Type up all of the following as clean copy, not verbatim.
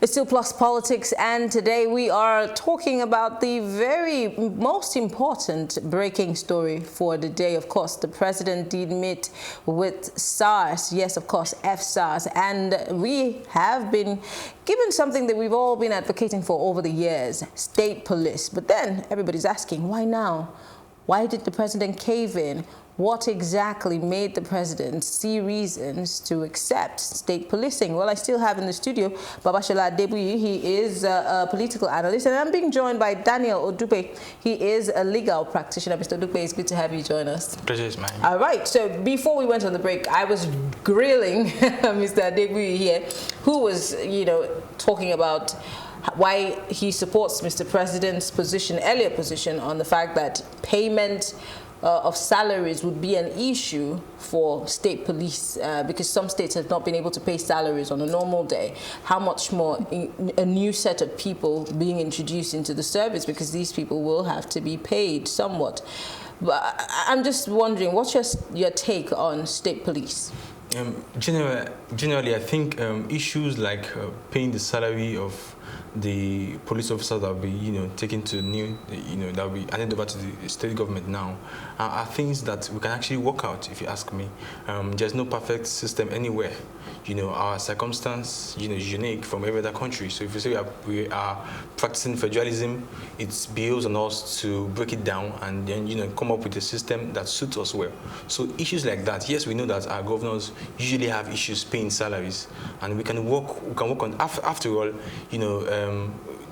It's still Plus Politics, and today we are talking about the very most important breaking story for the day. Of course, the president did meet with SARS, yes, of course, FSARS, and we have been given something that we've all been advocating for over the years, state police. But then everybody's asking, why now? Why did the president cave in? What exactly made the president see reasons to accept state policing? Well, I still have in the studio Babashola Adebuyi. He is a political analyst, and I'm being joined by Daniel Odupe. He is a legal practitioner. Mr. Odupe, it's good to have you join us. Pleasure is mine. All right, so before we went on the break, I was grilling Mr. Adebuyi here, who was, talking about why he supports Mr. President's earlier position on the fact that payment of salaries would be an issue for state police because some states have not been able to pay salaries on a normal day. How much more a new set of people being introduced into the service, because these people will have to be paid somewhat. But I'm just wondering, what's your take on state police? Generally, I think issues like paying the salary of the police officers that will be, taken to that will be handed over to the state government now, are things that we can actually work out, if you ask me. There's no perfect system anywhere. Our circumstance, is unique from every other country. So if you say we are practicing federalism, it behoves on us to break it down and then, come up with a system that suits us well. So issues like that, yes, we know that our governors usually have issues paying salaries, and we can work on. After all,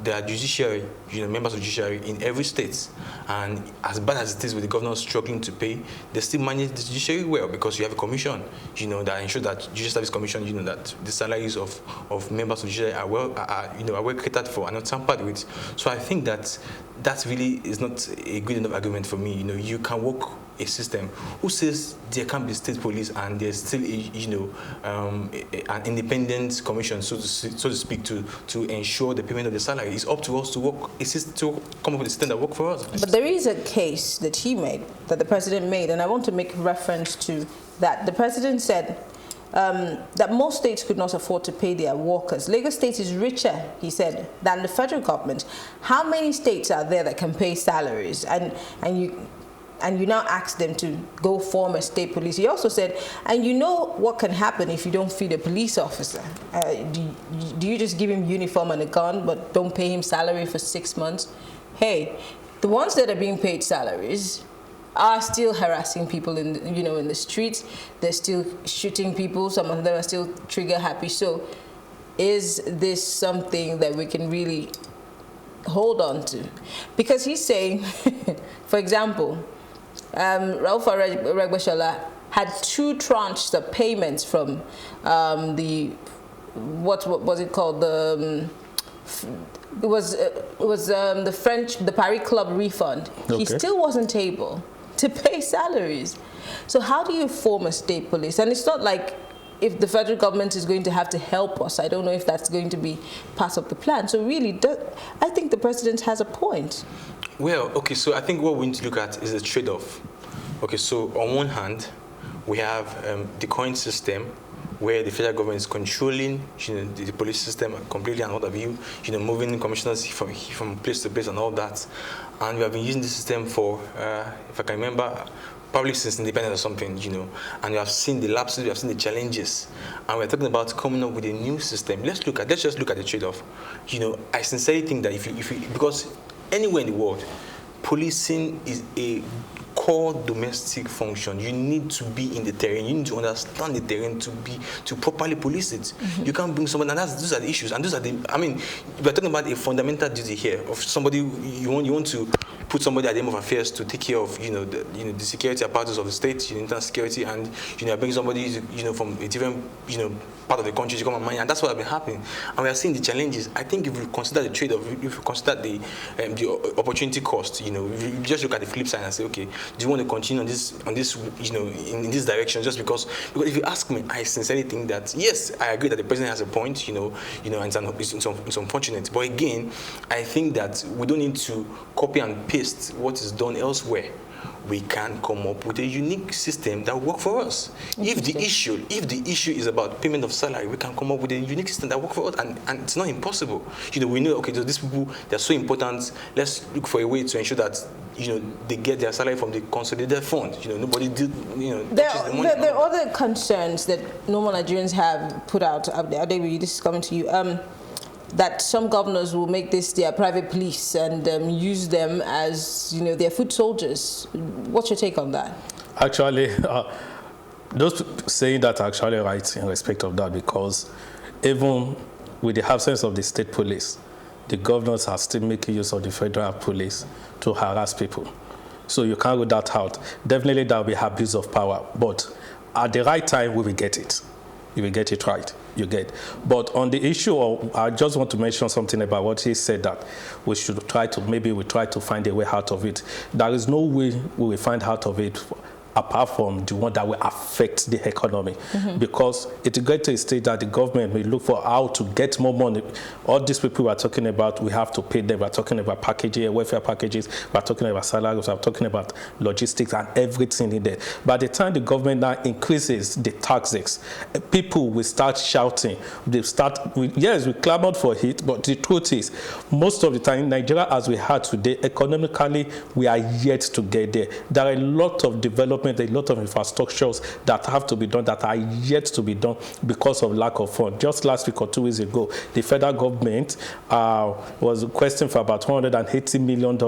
there are judiciary, members of judiciary in every state, and as bad as it is with the governors struggling to pay, they still manage the judiciary well because you have a commission, that ensure that Judicial Service Commission, that the salaries of members of judiciary are well catered for and not tampered with. So I think that really is not a good enough argument for me. You can work a system who says there can be state police and there's still an independent commission, so to speak, to ensure the payment of the salary. It's up to us to come up with a system that works for us. But there is a case that the president made, and I want to make reference to that. The president said that most states could not afford to pay their workers. Lagos State is richer, he said, than the federal government. How many states are there that can pay salaries? And you now ask them to go form a state police. He also said, and you know what can happen if you don't feed a police officer. Do you just give him uniform and a gun, but don't pay him salary for 6 months? Hey, the ones that are being paid salaries are still harassing people in the streets. They're still shooting people. Some of them are still trigger happy. So is this something that we can really hold on to? Because he's saying, for example, Rauf Aregbesola had 2 tranches of payments from what was it called? It was the Paris Club refund. Okay. He still wasn't able to pay salaries. So how do you form a state police? And it's not like if the federal government is going to have to help us. I don't know if that's going to be part of the plan. So really, I think the president has a point. Well, okay, so I think what we need to look at is a trade-off. Okay, so on one hand, we have the current system where the federal government is controlling the police system completely and what have you, moving commissioners from place to place and all that. And we have been using this system for, if I can remember, probably since independence or something, and we have seen the lapses, we have seen the challenges, and we're talking about coming up with a new system. Let's just look at the trade-off. I sincerely think that because anywhere in the world, policing is a core domestic function. You need to be in the terrain. You need to understand the terrain to properly police it. Mm-hmm. You can't bring someone, and those are the issues. And we're talking about a fundamental duty here of somebody you want to put somebody at the aim of affairs to take care of the security apparatus of the state, internal security, and bring somebody from a different part of the country to come and manage, and that's what has been happening. And we are seeing the challenges. I think if we consider the trade-off, if we consider the opportunity cost, if you just look at the flip side and say, okay, do you want to continue on this in this direction? Just because if you ask me, I sincerely think that yes, I agree that the president has a point, and it's unfortunate. But again, I think that we don't need to copy and paste what is done elsewhere. we can come up with a unique system that will work for us. If the issue is about payment of salary, we can come up with a unique system that works for us, and it's not impossible. We know, okay, so these people, they're so important, let's look for a way to ensure that they get their salary from the consolidated fund. Nobody did, there are other concerns that normal Nigerians have put out. Adewi, this is coming to you. That some governors will make this their private police and use them as, their foot soldiers. What's your take on that? Actually, those saying that are actually right in respect of that, because even with the absence of the state police, the governors are still making use of the federal police to harass people. So you can't rule that out. Definitely there will be abuse of power, but at the right time we will get it. You will get it right. You get. But on the issue of, I just want to mention something about what he said, that we should try to find a way out of it. There is no way we will find out of it apart from the one that will affect the economy. Because it will get to a stage that the government will look for how to get more money. All these people we are talking about, we have to pay them. We are talking about packaging, welfare packages, we are talking about salaries, we are talking about logistics and everything in there. By the time the government now increases the taxes, people will start shouting. They start, yes, we clamored for it, but the truth is, most of the time in Nigeria, as we had today, economically, we are yet to get there. There are a lot of development, a lot of infrastructures that have to be done that are yet to be done because of lack of funds. Just last week or 2 weeks ago, the federal government was requesting for about $180 million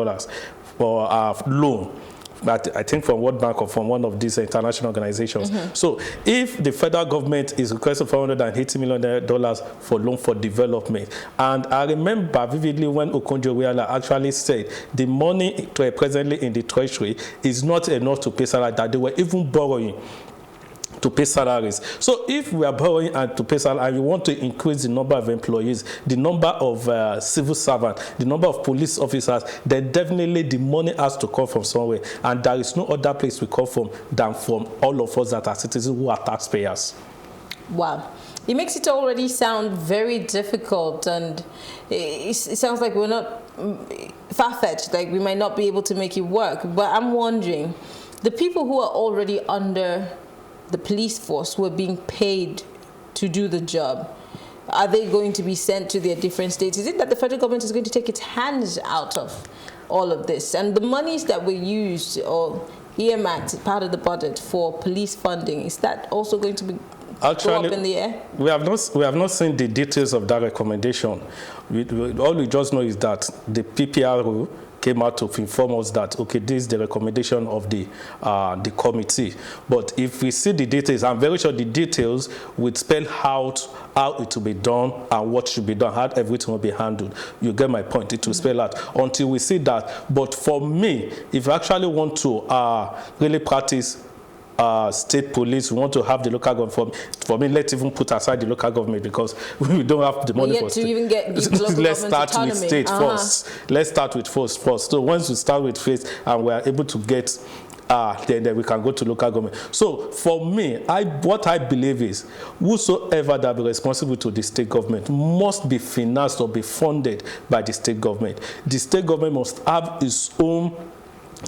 for loan. But I think from World Bank or from one of these international organizations. So if the federal government is requesting $480 million for loan for development, and I remember vividly when Okonjo-Iweala actually said the money presently in the treasury is not enough to pay salary, that they were even borrowing to pay salaries. So if we are borrowing and to pay salary, and we want to increase the number of employees, the number of civil servants, the number of police officers, then definitely the money has to come from somewhere. And there is no other place we come from than from all of us that are citizens who are taxpayers. Wow. It makes it already sound very difficult, and it sounds like we're not far-fetched, like we might not be able to make it work. But I'm wondering, the people who are already under the police force, who are being paid to do the job, are they going to be sent to their different states? Is it that the federal government is going to take its hands out of all of this? And the monies that were used or earmarked, part of the budget for police funding, is that also going to be go up in the air? We have not seen the details of that recommendation. All we just know is that the PPRO came out to inform us that, okay, this is the recommendation of the committee. But if we see the details, I'm very sure the details would spell out how it will be done and what should be done, how everything will be handled. You get my point. It will spell out until we see that. But for me, if you actually want to really practice state police, we want to have the local government. For me, let's even put aside the local government, because we don't have the money for state. Even get let's start with state first. Let's start with first. So once we start with first and we are able to get, then we can go to local government. So for me, what I believe is, whosoever that be responsible to the state government must be financed or be funded by the state government. The state government must have its own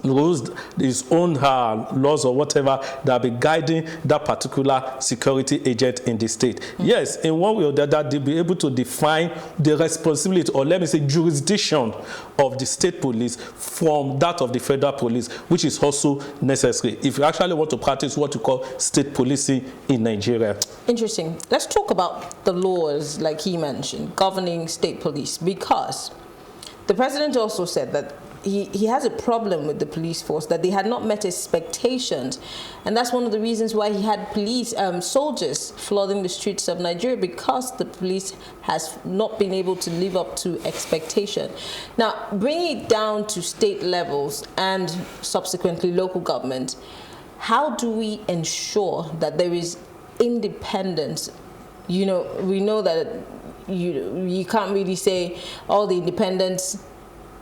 rules, his own laws or whatever that be guiding that particular security agent in the state. Yes, in one way or the other, they'll be able to define the responsibility, or let me say jurisdiction, of the state police from that of the federal police, which is also necessary if you actually want to practice what you call state policing in Nigeria. Interesting. Let's talk about the laws, like he mentioned, governing state police, because the president also said that he has a problem with the police force, that they had not met expectations, and that's one of the reasons why he had police soldiers flooding the streets of Nigeria, because the police has not been able to live up to expectation. Now, bringing it down to state levels and subsequently local government, how do we ensure that there is independence? We know that you can't really say all the independence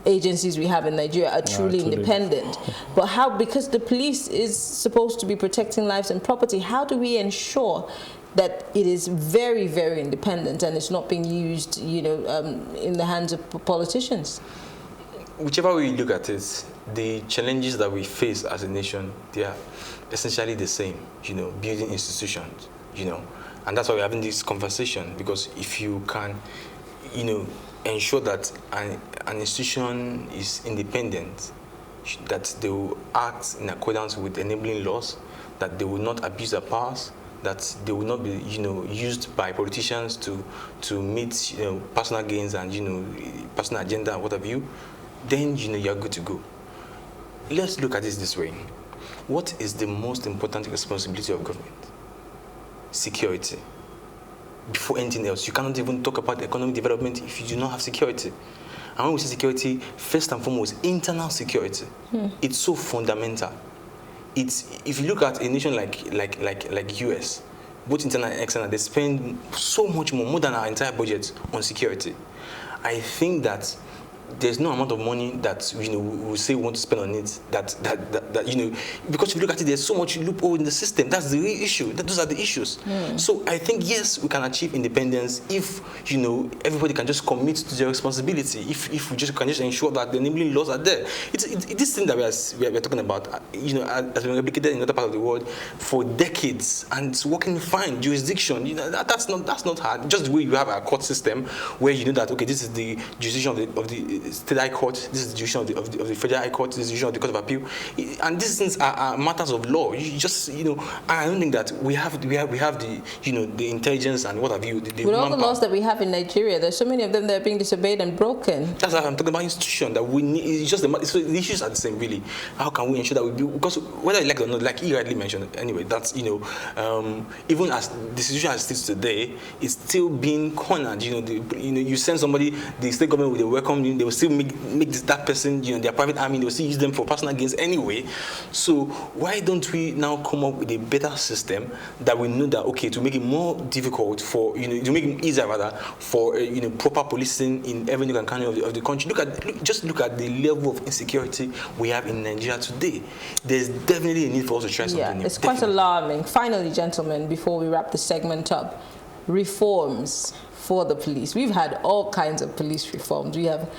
agencies we have in Nigeria are truly independent. But how, because the police is supposed to be protecting lives and property, how do we ensure that it is very, very independent and it's not being used, in the hands of politicians? whichever way you look at it, the challenges that we face as a nation, they are essentially the same, building institutions, and that's why we're having this conversation, because if you can, ensure that an institution is independent, that they will act in accordance with enabling laws, that they will not abuse their powers, that they will not be, used by politicians to meet, personal gains and, personal agenda and what have you, then, you're good to go. Let's look at this way. What is the most important responsibility of government? Security. Before anything else, you cannot even talk about economic development if you do not have security. And when we say security, first and foremost, internal security. It's so fundamental. If you look at a nation like US, both internal and external, they spend so much more than our entire budget on security. I think that there's no amount of money that we will say we want to spend on it that because if you look at it, there's so much loophole in the system. That's the real issue. Those are the issues. So I think yes, we can achieve independence if everybody can just commit to their responsibility. If we can just ensure that the enabling laws are there. It's this thing that we are talking about. Has been replicated in other parts of the world for decades, and it's working fine. Jurisdiction, that's not hard. Just the way you have our court system, where you know that okay, this is the jurisdiction of the State High Court, this is the jurisdiction of the Federal High Court, this is the jurisdiction of the Court of Appeal, and these things are matters of law. You just, I don't think that we have the, the intelligence and what have you. With all the laws that we have in Nigeria, there's so many of them that are being disobeyed and broken. That's why I'm talking about institution that we need. It's just so the issues are the same, really. How can we ensure that we do? Because whether you like it or not, like he rightly mentioned, anyway, that's even as the situation as it is today, it's still being cornered. You send somebody, the state government will welcome you. They will still make that person, their private army. They will still use them for personal gains anyway. So why don't we now come up with a better system that we know that okay, to make it more difficult for to make it easier rather for proper policing in every nook and cranny of the country. Just look at the level of insecurity we have in Nigeria today. There's definitely a need for us to try something new. It's quite alarming. Finally, gentlemen, before we wrap the segment up, reforms for the police. We've had all kinds of police reforms. We have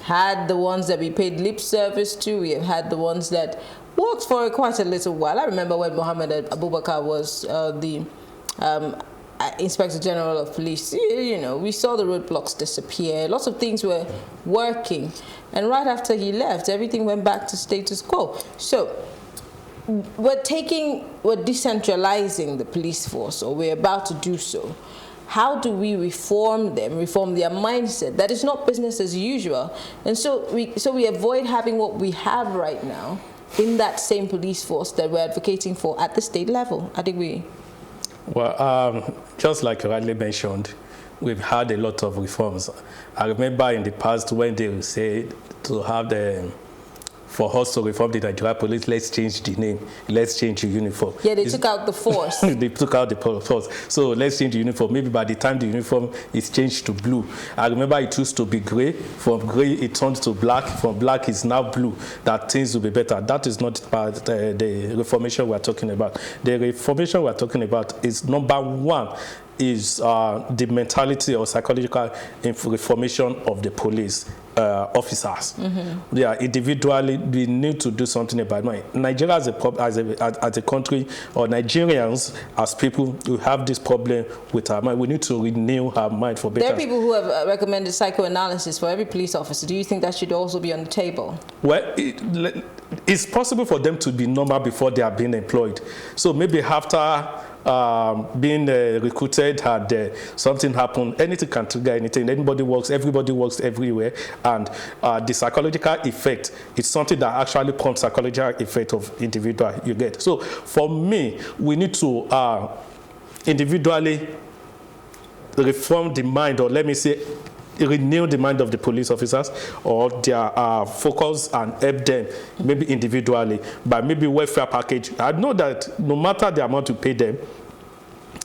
had the ones that we paid lip service to. We have had the ones that worked for quite a little while. I remember when Mohammed Abubakar was the Inspector General of Police. We saw the roadblocks disappear. Lots of things were working. And right after he left, everything went back to status quo. So we're decentralizing the police force, or we're about to do so. How do we reform them, reform their mindset? That is not business as usual. And so we avoid having what we have right now in that same police force that we're advocating for at the state level. I think we... Well, just like you rightly mentioned, we've had a lot of reforms. I remember in the past when they said to have for us to reform the Nigeria police, let's change the name, let's change the uniform. Yeah, they took out the force. They took out the force. So let's change the uniform. Maybe by the time the uniform is changed to blue. I remember it used to be gray. From gray, it turned to black. From black, it's now blue. That things will be better. That is not the reformation we're talking about. The reformation we're talking about is number one, is the mentality or psychological reformation of the police officers. Yeah, individually, we need to do something about it. Nigeria as a country, or Nigerians as people, who have this problem with our mind. We need to renew our mind for better. There are people who have recommended psychoanalysis for every police officer. Do you think that should also be on the table? Well, it's possible for them to be normal before they are being employed. So maybe after being recruited and something happened, anything can trigger anything. Everybody works everywhere, and the psychological effect is something that actually prompts psychological effect of individual you get. So for me, we need to individually reform the mind, or let me say renew the mind of the police officers, or their focus, and help them maybe individually by maybe welfare package. I know that no matter the amount you pay them,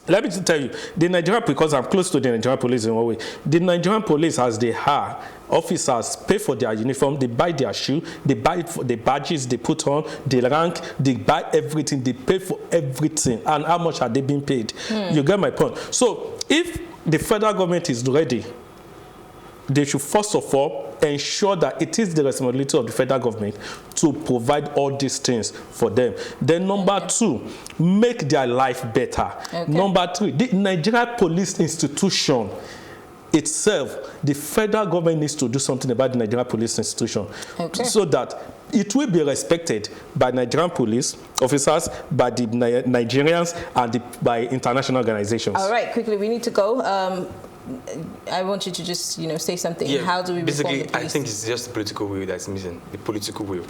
let me tell you, the Nigerian, because I'm close to the Nigerian police in one way, the Nigerian police, as they are, officers pay for their uniform, they buy their shoe, they buy the badges they put on, the rank, they buy everything, they pay for everything. And how much are they being paid? You get my point. So if the federal government is ready they should first of all ensure that it is the responsibility of the federal government to provide all these things for them. Then number two, make their life better. Okay. Number three, the Nigeria police institution itself, the federal government needs to do something about the Nigerian police institution, so that it will be respected by Nigerian police officers, by the Nigerians, and by international organizations. All right, quickly, we need to go. I want you to just, say something. Yeah, how do we basically, reform the police? I think it's just the political will that's missing. The political will.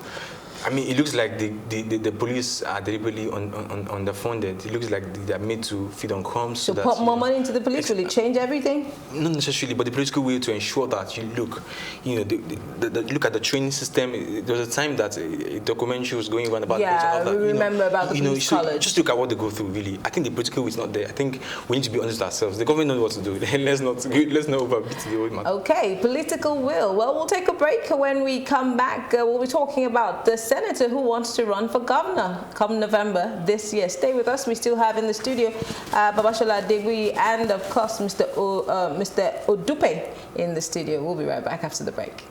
I mean, it looks like the police are deliberately underfunded. It looks like they're made to feed on crumbs. So put more money into the police, will it change everything? Not necessarily, but the political will to ensure that you look, look at the training system. There was a time that a documentary was going around about we remember about the police college. Just look at what they go through. Really, I think the political will is not there. I think we need to be honest with ourselves. The government knows what to do. let's not overbeat the old man. Okay, political will. Well, we'll take a break. When we come back, we'll be talking about the senator who wants to run for governor come November this year. Stay with us. We still have in the studio Babashola Adegbuyi and, of course, Mr. Odupe in the studio. We'll be right back after the break.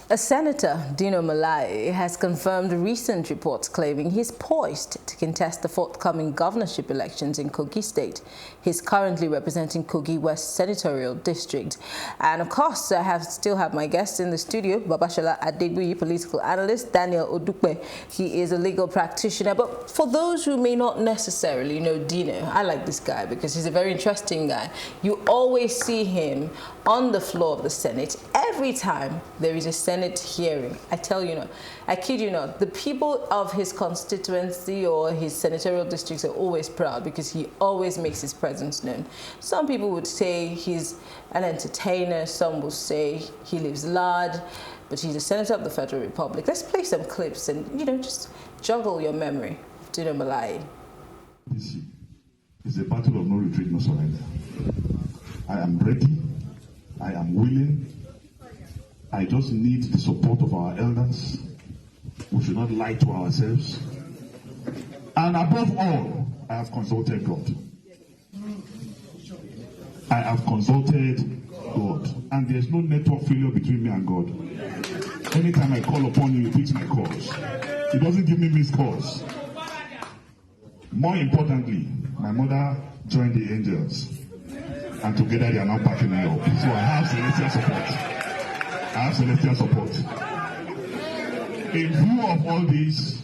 A senator, Dino Melaye, has confirmed recent reports claiming he's poised to contest the forthcoming governorship elections in Kogi State. He's currently representing Kogi West Senatorial District. And of course, I still have my guests in the studio, Babashola Adegbuyi, political analyst, Daniel Odupe. He is a legal practitioner. But for those who may not necessarily know Dino, I like this guy because he's a very interesting guy. You always see him on the floor of the Senate every time there is a Senate hearing. I tell you not, I kid you not, the people of his constituency or his senatorial districts are always proud because he always makes his presence known. Some people would say he's an entertainer, some will say he lives large, but he's a senator of the Federal Republic. Let's play some clips and, just juggle your memory of Dino Melaye. This is a battle of no retreat, no surrender. I am ready. I am willing. I just need the support of our elders. We should not lie to ourselves. And above all, I have consulted God. I have consulted God. And there's no network failure between me and God. Anytime I call upon you, he picks my calls. He doesn't give me missed calls. More importantly, my mother joined the angels. And together they are now backing me up. So I have celestial support. In view of all this,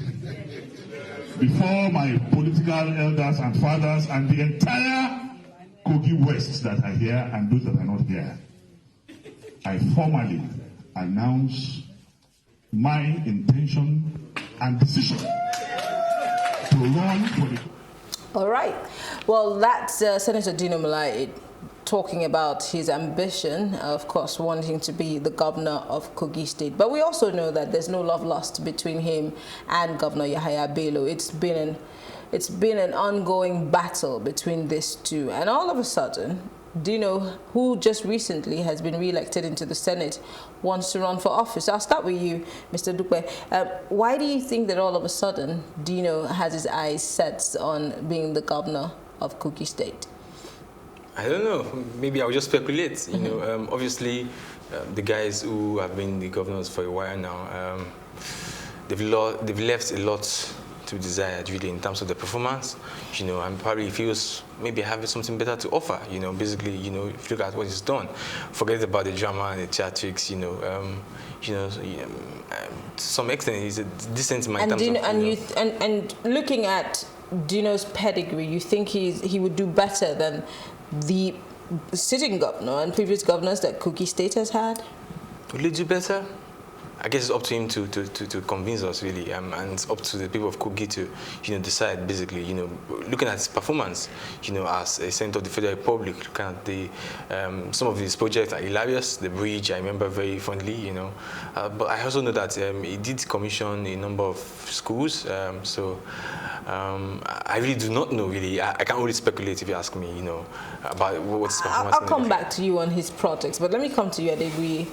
before my political elders and fathers and the entire Kogi West that are here and those that are not here, I formally announce my intention and decision to run for the... All right. Well, that's Senator Dino Melaye talking about his ambition, of course, wanting to be the governor of Kogi State. But we also know that there's no love lost between him and Governor Yahaya Bello. It's been an ongoing battle between these two. And all of a sudden, Dino, who just recently has been re-elected into the Senate, wants to run for office. I'll start with you, Mr. Dupe. Why do you think that all of a sudden Dino has his eyes set on being the governor of Kogi State? I don't know. Maybe I'll just speculate. Obviously, the guys who have been the governors for a while now, they've left a lot to be desired, really, in terms of the performance. And probably he feels maybe having something better to offer. Basically, if you look at what he's done, forget about the drama and the theatrics. To some extent, he's a decent man. And looking at Dino's pedigree, you think he would do better than the sitting governor and previous governors that Kogi State has had? Will he do better? I guess it's up to him to convince us, really, and it's up to the people of Kogi to, decide, basically, looking at his performance, as a senator of the Federal Republic, looking at the, some of his projects are hilarious. The bridge, I remember very fondly, but I also know that he did commission a number of schools, so I really do not know, really. I can't really speculate if you ask me, about what's his performance. I'll come back to you on his projects, but let me come to you, Adegui.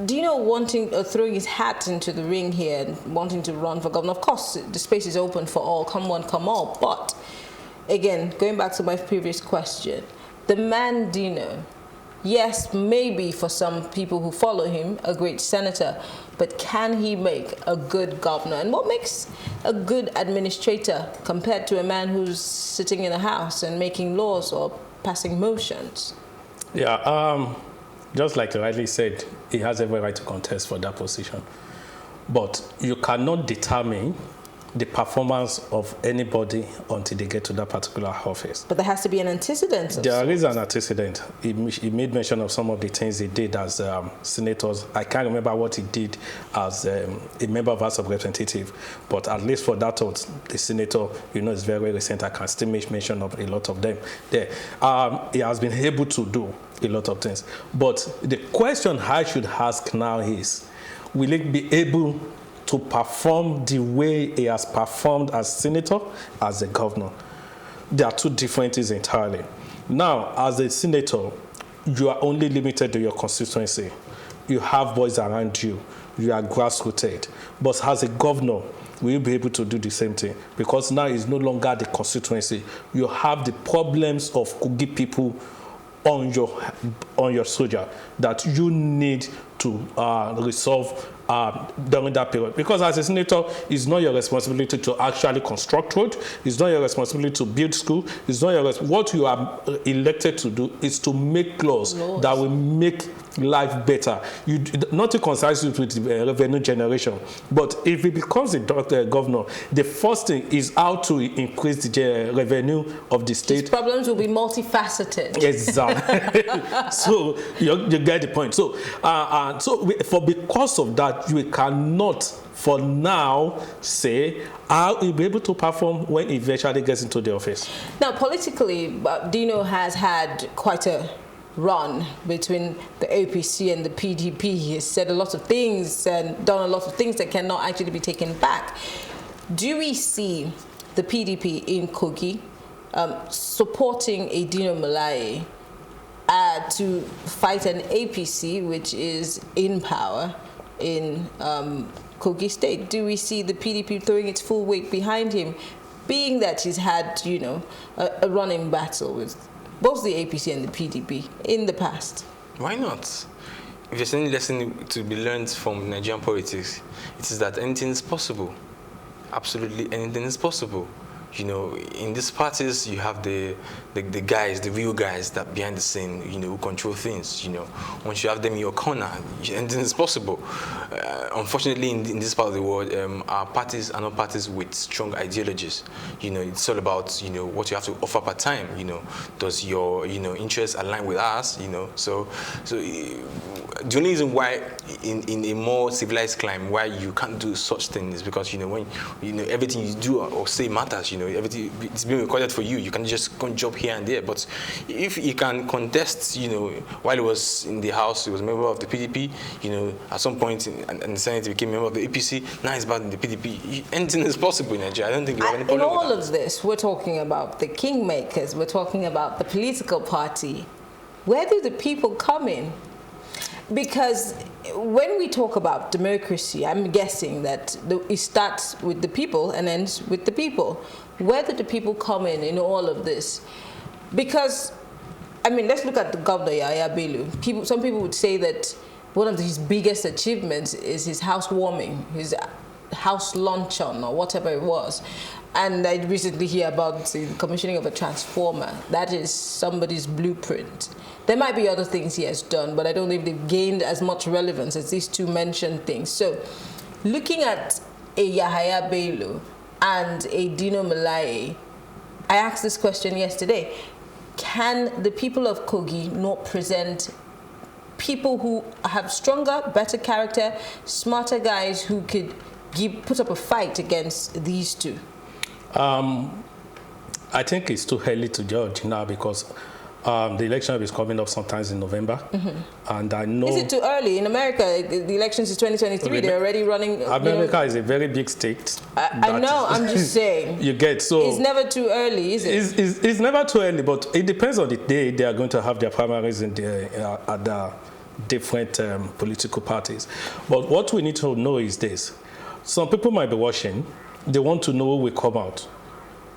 Dino throwing his hat into the ring here and wanting to run for governor. Of course, the space is open for all, come one, come all. But again, going back to my previous question, the man Dino, yes, maybe for some people who follow him, a great senator, but can he make a good governor? And what makes a good administrator compared to a man who's sitting in a house and making laws or passing motions? Yeah, just like you rightly said, he has every right to contest for that position. But you cannot determine the performance of anybody until they get to that particular office. But there has to be an antecedent. There is an antecedent. He made mention of some of the things he did as senators. I can't remember what he did as a member of House of Representatives, but at least for that, the senator, is very recent. I can still make mention of a lot of them there. He has been able to do a lot of things. But the question I should ask now is, will he be able to perform the way he has performed as senator, as a governor? There are two different things entirely. Now, as a senator, you are only limited to your constituency. You have boys around you. You are grassrooted. But as a governor, will you be able to do the same thing? Because now it's no longer the constituency. You have the problems of Kogi people on your soldier that you need to resolve during that period. Because as a senator, it's not your responsibility to actually construct road. It's not your responsibility to build school. It's not your what you are elected to do is to make laws that will make life better. Nothing concerns you with revenue generation. But if it becomes a governor, the first thing is how to increase the revenue of the state. His problems will be multifaceted. Exactly. So you get the point. So because of that, we cannot for now say how he'll be able to perform when he eventually gets into the office. Now, politically, Dino has had quite a run between the APC and the PDP. He has said a lot of things and done a lot of things that cannot actually be taken back. Do we see the PDP in Kogi supporting a Dino Melaye to fight an APC which is in power in Kogi State? Do we see the PDP throwing its full weight behind him, being that he's had, a running battle with both the APC and the PDP in the past? Why not? If there's any lesson to be learned from Nigerian politics, it is that anything is possible. Absolutely anything is possible. In these parties, you have the guys, the real guys that behind the scene, who control things. Once you have them in your corner, anything is possible. Unfortunately, in this part of the world, our parties are not parties with strong ideologies. It's all about what you have to offer per time. Does your interests align with ours? So the only reason why in a more civilized climate why you can't do such things is because when everything you do or say matters. Everything it's being recorded for you. You can just go and job here and there. But if he can contest, while he was in the House, he was a member of the PDP. At some point in the Senate, he became a member of the APC. Now he's back in the PDP. Anything is possible in Nigeria. I don't think you have any problem with that. In all of this, we're talking about the kingmakers. We're talking about the political party. Where do the people come in? Because when we talk about democracy, I'm guessing that it starts with the people and ends with the people. Where do the people come in all of this? Because, let's look at the governor, Yahaya Bello. Some people would say that one of his biggest achievements is his housewarming, his house luncheon or whatever it was. And I recently hear about the commissioning of a transformer. That is somebody's blueprint. There might be other things he has done, but I don't think they've gained as much relevance as these two mentioned things. So, looking at a Yahaya Bello and a Dino Melaye, I asked this question yesterday. Can the people of Kogi not present people who have stronger, better character, smarter guys who could put up a fight against these two? I think it's too early to judge now because the election is coming up sometimes in November, and I know. Is it too early? In America, the elections is 2023. They're already running. America is a very big state. I know. I'm just saying. You get so. It's never too early, is it? It's never too early, but it depends on the day they are going to have their primaries in at the different political parties. But what we need to know is this: some people might be watching. They want to know who will come out.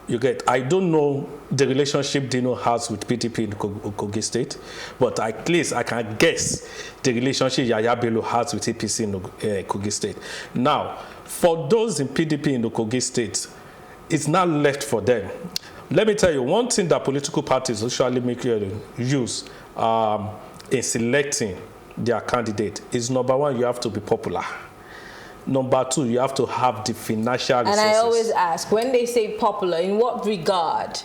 You get, I don't know the relationship Dino has with PDP in Kogi State, but at least I can guess the relationship Yaya Bello has with APC in Kogi State. Now, for those in PDP in the Kogi State, it's not left for them. Let me tell you, one thing that political parties usually make use in selecting their candidate is, number one, you have to be popular. Number two, you have to have the financial resources. And I always ask, when they say popular, in what regard?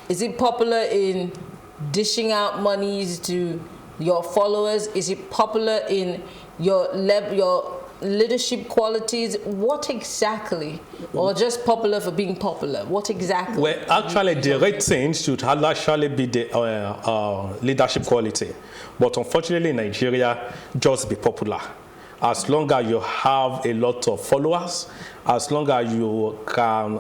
Is it popular in dishing out monies to your followers? Is it popular in your leadership qualities? What exactly? Or just popular for being popular? What exactly? Well, actually, the right thing should actually be the leadership quality. But unfortunately, in Nigeria, just be popular. As long as you have a lot of followers, as long as you can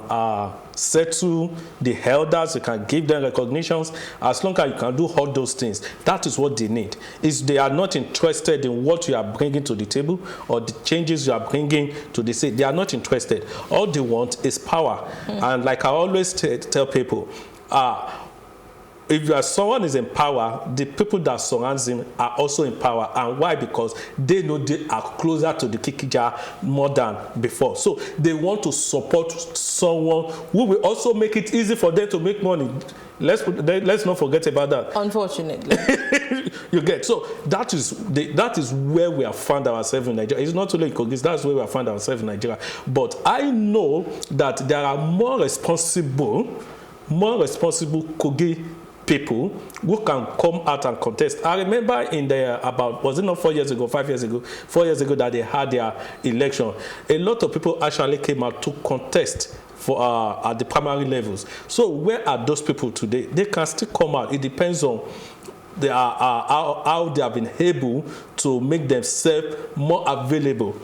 settle the elders, you can give them recognitions, as long as you can do all those things, that is what they need. Is they are not interested in what you are bringing to the table or the changes you are bringing to the state. They are not interested. All they want is power. And like I always tell people, if someone is in power, the people that surround him are also in power. And why? Because they know they are closer to the Kikija more than before. So they want to support someone who will also make it easy for them to make money. Let's not forget about that. Unfortunately. You get. So that is where we have found ourselves in Nigeria. It's not only Kogi, that's where we have found ourselves in Nigeria. But I know that there are more responsible Kogi people who can come out and contest. I remember in was it not 4 years ago, 5 years ago, 4 years ago that they had their election. A lot of people actually came out to contest for at the primary levels. So where are those people today? They can still come out. It depends on how they have been able to make themselves more available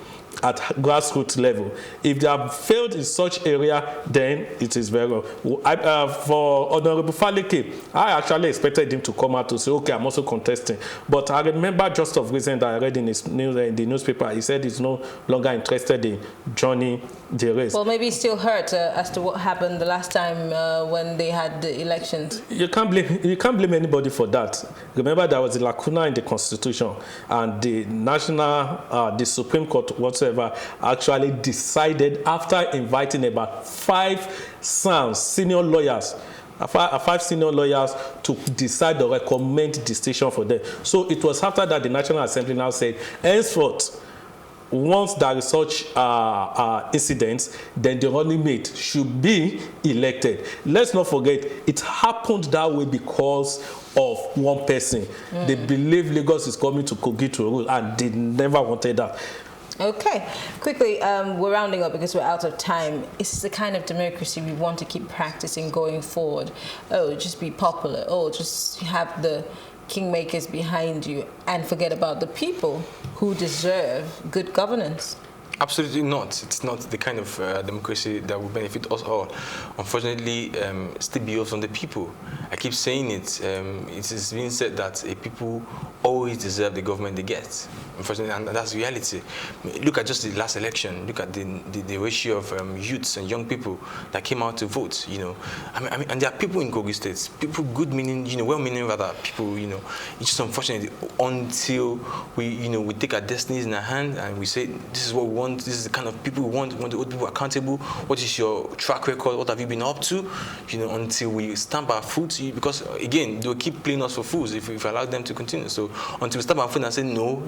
at grassroots level. If they have failed in such area, then it is very well. For Honorable Faleke, I actually expected him to come out to say, okay, I'm also contesting. But I remember just of recent that I read in the newspaper, he said he's no longer interested in joining the race. Well, maybe he's still hurt as to what happened the last time when they had the elections. You can't blame anybody for that. Remember, there was a lacuna in the Constitution, and the Supreme Court, whatsoever, actually decided after inviting about 5 senior lawyers to decide or recommend the decision for them. So it was after that the National Assembly now said, henceforth, once there is such incidents, then the running mate should be elected. Let's not forget, it happened that way because of one person. They believe Lagos is coming to Kogi to rule, and they never wanted that. Okay, quickly, we're rounding up because we're out of time. It's the kind of democracy we want to keep practicing going forward. Oh, just be popular. Oh, just have the kingmakers behind you and forget about the people who deserve good governance. Absolutely not. It's not the kind of democracy that will benefit us all. Unfortunately, it still builds on the people. I keep saying it. It is being said that people always deserve the government they get. Unfortunately, and that's reality. Look at just the last election. Look at the ratio of youths and young people that came out to vote. You know, I mean, and there are people in Kogi State, people good-meaning, well-meaning rather people. You know, it's just unfortunate until we take our destinies in our hand and we say this is what we want want. This is the kind of people we want. We want to hold people accountable. What is your track record? What have you been up to? Until we stamp our foot. Because again, they'll keep playing us for fools if we allow them to continue. So until we stamp our foot and say no,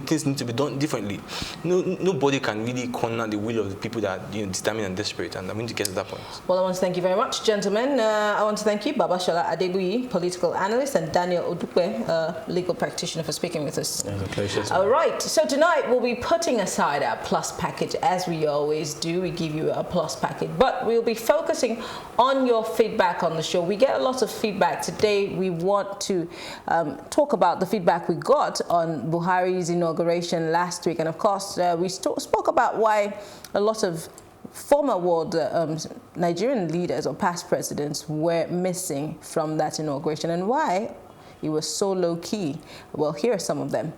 things need to be done differently. Nobody can really corner the will of the people that are determined and desperate. And I'm going to get to that point. Well, I want to thank you very much, gentlemen. I want to thank you, Babashola Adebuyi, political analyst, and Daniel Odukwe, legal practitioner, for speaking with us. It's a pleasure. All right. So tonight we'll be putting aside our plus package, as we always do. We give you a plus package, but we'll be focusing on your feedback on the show. We get a lot of feedback today. We want to talk about the feedback we got on Buhari's inauguration last week, and of course we spoke about why a lot of former world Nigerian leaders or past presidents were missing from that inauguration and why it was so low-key. Well, here are some of them.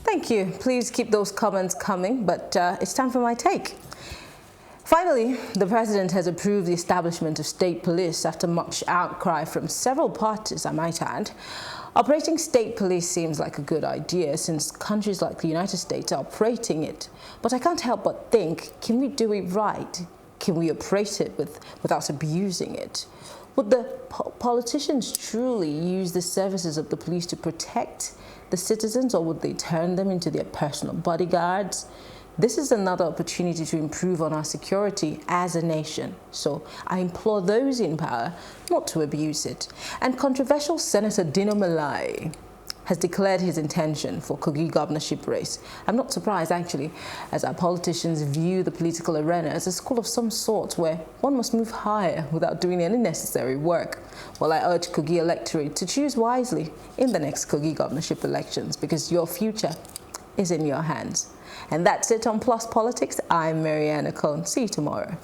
Thank you. Please keep those comments coming, but it's time for my take. Finally, the president has approved the establishment of state police after much outcry from several parties, I might add. Operating state police seems like a good idea since countries like the United States are operating it. But I can't help but think, can we do it right? Can we operate it without abusing it? Would the politicians truly use the services of the police to protect the citizens, or would they turn them into their personal bodyguards? This is another opportunity to improve on our security as a nation. So I implore those in power not to abuse it. And controversial Senator Dino Melaye has declared his intention for Kogi Governorship race. I'm not surprised, actually, as our politicians view the political arena as a school of some sort where one must move higher without doing any necessary work. Well, I urge Kogi electorate to choose wisely in the next Kogi Governorship elections because your future is in your hands. And that's it on Plus Politics. I'm Mariana Cohn. See you tomorrow.